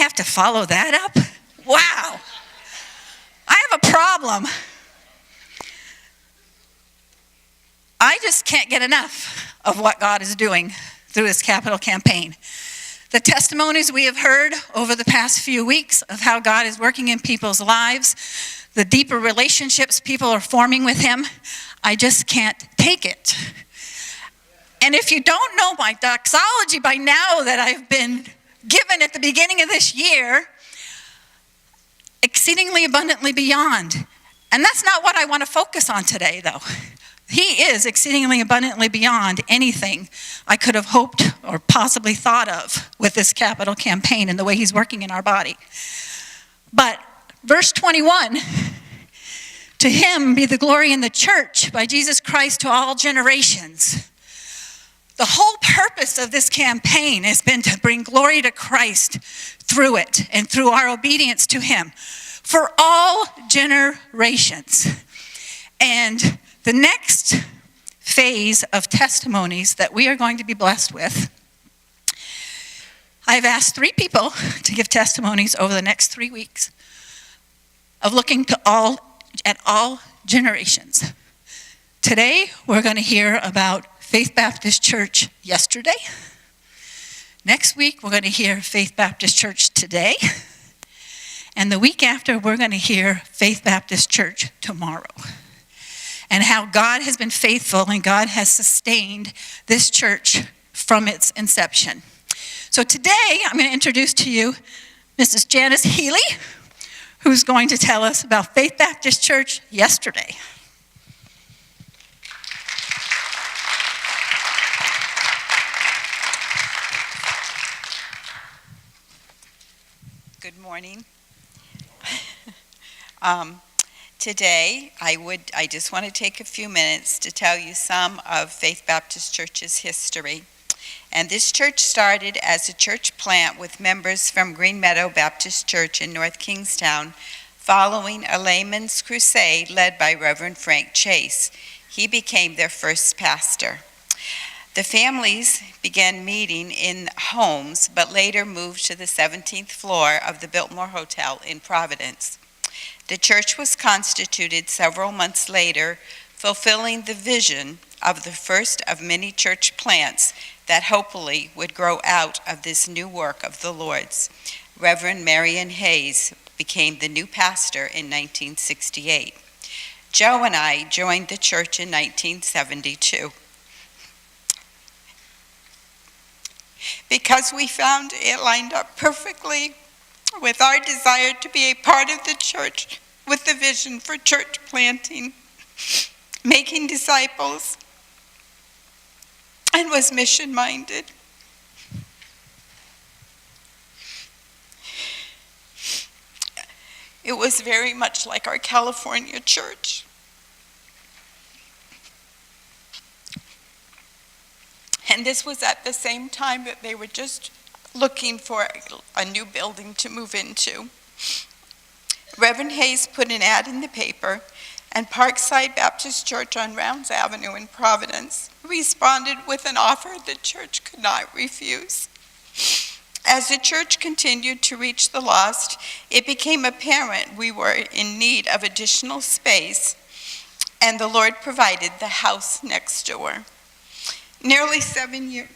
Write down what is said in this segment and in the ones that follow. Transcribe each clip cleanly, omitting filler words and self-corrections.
have to follow that up? Wow. I have a problem. I just can't get enough of what God is doing through this capital campaign. The testimonies we have heard over the past few weeks of how God is working in people's lives, the deeper relationships people are forming with him, I just can't take it. And if you don't know my doxology by now that I've been given at the beginning of this year, exceedingly abundantly beyond. And that's not what I want to focus on today, though. He is exceedingly abundantly beyond anything I could have hoped or possibly thought of with this capital campaign and the way he's working in our body. But verse 21, to him be the glory in the church by Jesus Christ to all generations. The whole purpose of this campaign has been to bring glory to Christ through it and through our obedience to him for all generations. And the next phase of testimonies that we are going to be blessed with, I've asked 3 people to give testimonies over the next 3 weeks of looking at all generations. Today, we're going to hear about Faith Baptist Church yesterday. Next week, we're going to hear Faith Baptist Church today. And the week after, we're going to hear Faith Baptist Church tomorrow. And how God has been faithful and God has sustained this church from its inception. So today, I'm going to introduce to you Mrs. Janice Healy, who's going to tell us about Faith Baptist Church yesterday. Good morning. Today, I just want to take a few minutes to tell you some of Faith Baptist Church's history. And this church started as a church plant with members from Green Meadow Baptist Church in North Kingstown, following a layman's crusade led by Reverend Frank Chase. He became their first pastor. The families began meeting in homes, but later moved to the 17th floor of the Biltmore Hotel in Providence. The church was constituted several months later, fulfilling the vision of the first of many church plants that hopefully would grow out of this new work of the Lord's. Reverend Marion Hayes became the new pastor in 1968. Joe and I joined the church in 1972. Because we found it lined up perfectly with our desire to be a part of the church with the vision for church planting, making disciples, and was mission-minded. It was very much like our California church. And this was at the same time that they were just looking for a new building to move into. Reverend Hayes put an ad in the paper, and Parkside Baptist Church on Rounds Avenue in Providence responded with an offer the church could not refuse. As the church continued to reach the lost, it became apparent we were in need of additional space, and the Lord provided the house next door. Nearly 7 years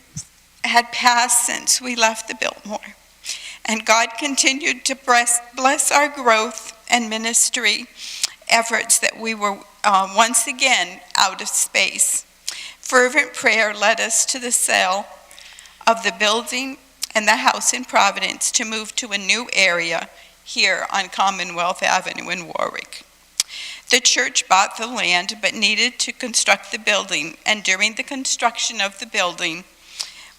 had passed since we left the Biltmore, and God continued to bless our growth and ministry efforts that we were once again out of space. Fervent prayer led us to the sale of the building and the house in Providence to move to a new area here on Commonwealth Avenue in Warwick. The church bought the land but needed to construct the building, and during the construction of the building,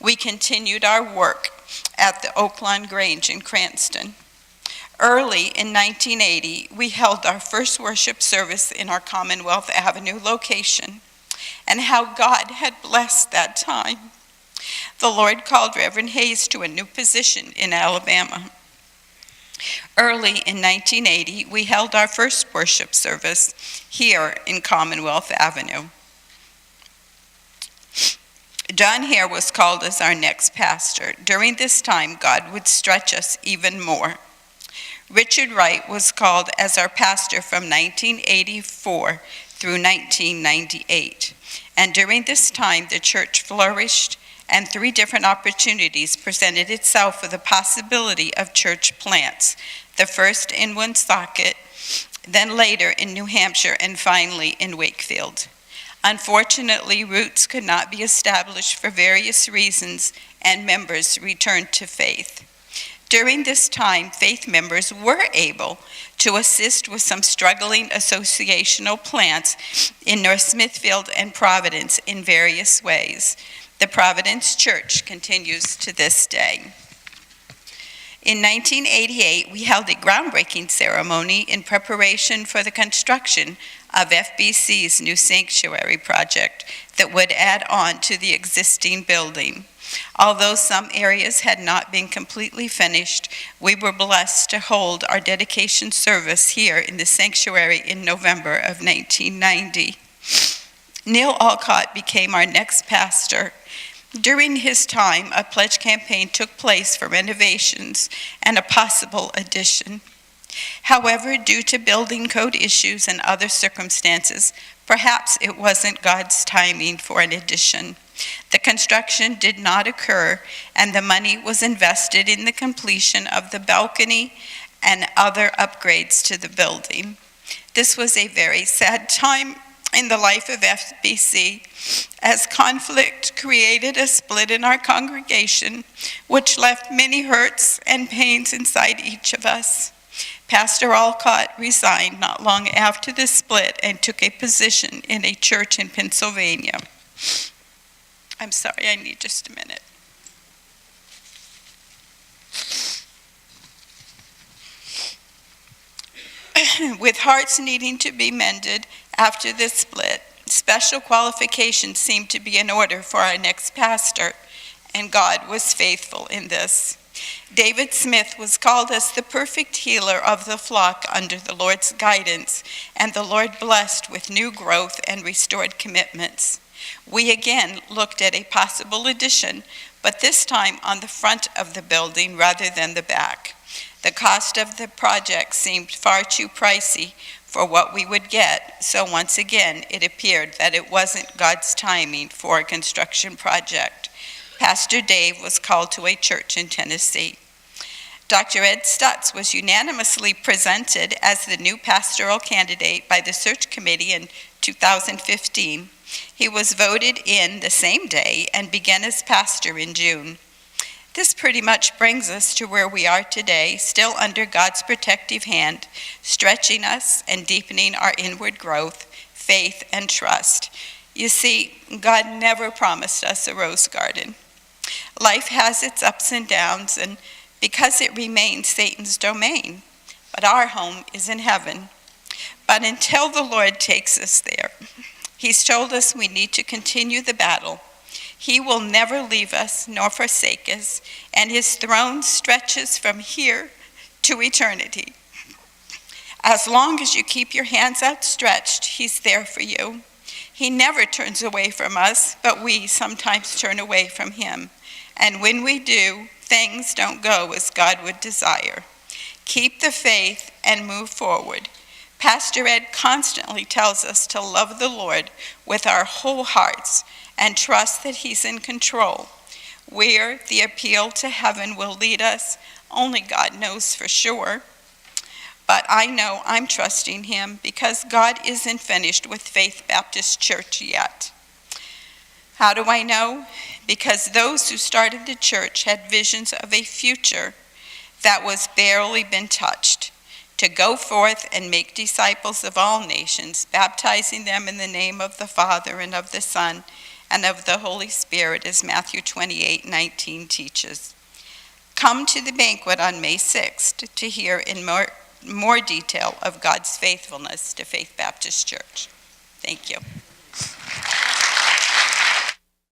we continued our work at the Oaklawn Grange in Cranston. Early in 1980, we held our first worship service in our Commonwealth Avenue location, and how God had blessed that time. The Lord called Reverend Hayes to a new position in Alabama. Early in 1980, we held our first worship service here in Commonwealth Avenue. John Hare was called as our next pastor. During this time, God would stretch us even more. Richard Wright was called as our pastor from 1984 through 1998. And during this time, the church flourished, and 3 different opportunities presented itself for the possibility of church plants. The first in Woonsocket, then later in New Hampshire, and finally in Wakefield. Unfortunately, roots could not be established for various reasons, and members returned to faith. During this time, faith members were able to assist with some struggling associational plants in North Smithfield and Providence in various ways. The Providence Church continues to this day. In 1988, we held a groundbreaking ceremony in preparation for the construction of FBC's new sanctuary project that would add on to the existing building. Although some areas had not been completely finished, we were blessed to hold our dedication service here in the sanctuary in November of 1990. Neil Alcott became our next pastor. During his time, a pledge campaign took place for renovations and a possible addition. However, due to building code issues and other circumstances, perhaps it wasn't God's timing for an addition. The construction did not occur, and the money was invested in the completion of the balcony and other upgrades to the building. This was a very sad time in the life of FBC, as conflict created a split in our congregation, which left many hurts and pains inside each of us. Pastor Alcott resigned not long after the split and took a position in a church in Pennsylvania. I'm sorry, I need just a minute. With hearts needing to be mended after the split, special qualifications seemed to be in order for our next pastor, and God was faithful in this. David Smith was called as the perfect healer of the flock under the Lord's guidance, and the Lord blessed with new growth and restored commitments. We again looked at a possible addition, but this time on the front of the building rather than the back. The cost of the project seemed far too pricey for what we would get, so once again it appeared that it wasn't God's timing for a construction project. Pastor Dave was called to a church in Tennessee. Dr. Ed Stutz was unanimously presented as the new pastoral candidate by the search committee in 2015. He was voted in the same day and began as pastor in June. This pretty much brings us to where we are today, still under God's protective hand, stretching us and deepening our inward growth, faith, and trust. You see, God never promised us a rose garden. Life has its ups and downs, and because it remains Satan's domain, but our home is in heaven. But until the Lord takes us there, He's told us we need to continue the battle. He will never leave us nor forsake us, and His throne stretches from here to eternity. As long as you keep your hands outstretched, He's there for you. He never turns away from us, but we sometimes turn away from Him. And when we do, things don't go as God would desire. Keep the faith and move forward. Pastor Ed constantly tells us to love the Lord with our whole hearts and trust that He's in control. Where the appeal to heaven will lead us, only God knows for sure. But I know I'm trusting Him because God isn't finished with Faith Baptist Church yet. How do I know? Because those who started the church had visions of a future that was barely been touched, to go forth and make disciples of all nations, baptizing them in the name of the Father and of the Son and of the Holy Spirit, as Matthew 28:19 teaches. Come to the banquet on May 6th to hear in more detail of God's faithfulness to Faith Baptist Church. Thank you.